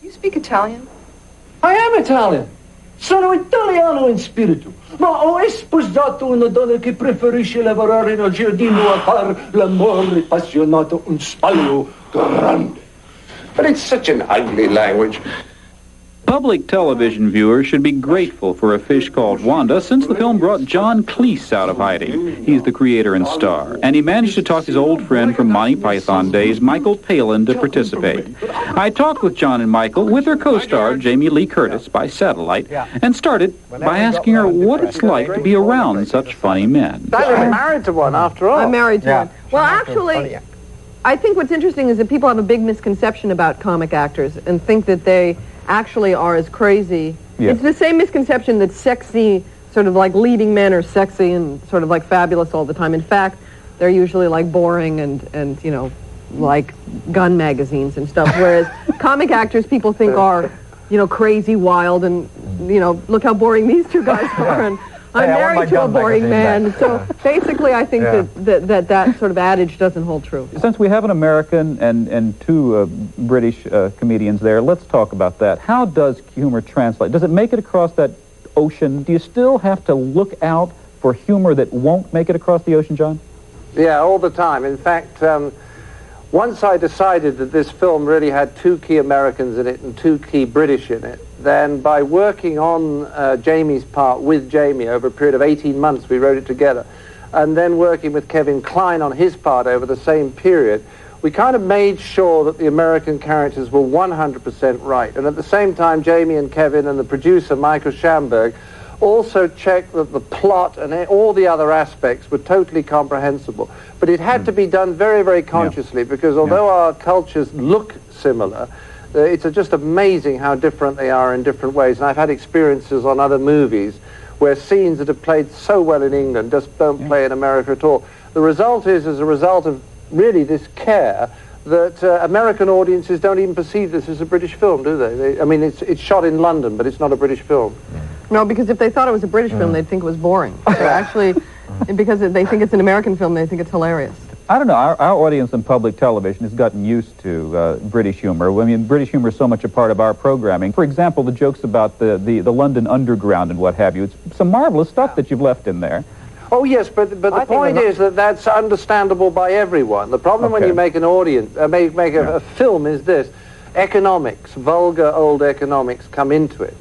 You speak Italian? I am Italian. Sono italiano in spirito. Ma ho sposato una donna che preferisce lavorare nel giardino a far l'amore appassionato un spaglio grande. But it's such an ugly language. Public television viewers should be grateful for A Fish Called Wanda, since the film brought John Cleese out of hiding. He's the creator and star, and he managed to talk his old friend from Monty Python days, Michael Palin, to participate. I talked with John and Michael, with their co-star, Jamie Lee Curtis, by satellite, and started by asking her what it's like to be around such funny men. You're married to one, after all. I'm married to one. Well, actually, I think what's interesting is that people have a big misconception about comic actors and think that they actually are as crazy. Yeah. It's the same misconception that sexy, sort of like leading men are sexy and sort of like fabulous all the time. In fact, they're usually like boring and you know, like gun magazines and stuff. Whereas comic actors, people think are, you know, crazy, wild, and, you know, look how boring these two guys are. And I'm married to a boring man. So basically, I think that sort of adage doesn't hold true. Since we have an American and two British comedians there, let's talk about that. How does humor translate? Does it make it across that ocean? Do you still have to look out for humor that won't make it across the ocean, John? Yeah, all the time. In fact, once I decided that this film really had two key Americans in it and two key British in it, then by working on Jamie's part with Jamie over a period of 18 months, we wrote it together, and then working with Kevin Kline on his part over the same period, we kind of made sure that the American characters were 100% right. And at the same time, Jamie and Kevin and the producer, Michael Schamberg, also checked that the plot and all the other aspects were totally comprehensible. But it had to be done very, very consciously, because although our cultures look similar, it's just amazing how different they are in different ways. And I've had experiences on other movies where scenes that have played so well in England just don't play in America at all. The result is, as a result of really this care, that American audiences don't even perceive this as a British film, do they? I mean, it's shot in London, but it's not a British film. No, because if they thought it was a British film, they'd think it was boring. So actually, because they think it's an American film, they think it's hilarious. I don't know. Our audience in public television has gotten used to British humor. I mean, British humor is so much a part of our programming. For example, the jokes about the London Underground and what have you. It's some marvelous stuff that you've left in there. Oh, yes, but the point is that that's understandable by everyone. The problem when you make an audience, make a film is this. Economics, vulgar old economics come into it.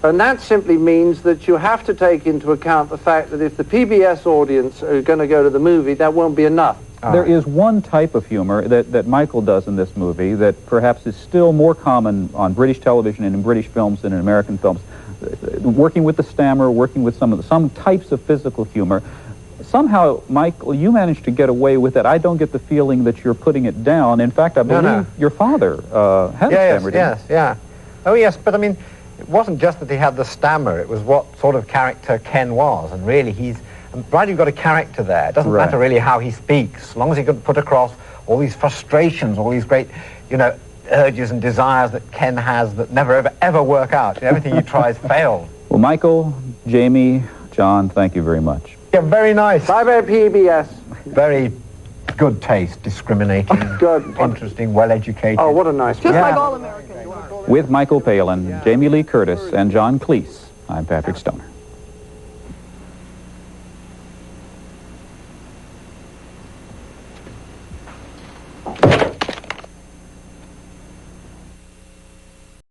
And that simply means that you have to take into account the fact that if the PBS audience are going to go to the movie, that won't be enough. There is one type of humor that Michael does in this movie that perhaps is still more common on British television and in British films than in American films. Working with the stammer, working with some types of physical humor. Somehow, Michael, you managed to get away with it. I don't get the feeling that you're putting it down. In fact, I believe your father had a stammer, didn't he? Oh, yes, but I mean, it wasn't just that he had the stammer, it was what sort of character Ken was, and really you've got a character there. It doesn't matter really how he speaks, as long as he could put across all these frustrations, all these great, you know, urges and desires that Ken has that never ever work out. You know, everything he tries fails. Well, Michael, Jamie, John, thank you very much. Yeah, very nice. Bye-bye, PBS. Very good taste, discriminating, good, interesting, well-educated. Oh, what a nice man. Just like all Americans. With Michael Palin, Jamie Lee Curtis, and John Cleese, I'm Patrick Stoner.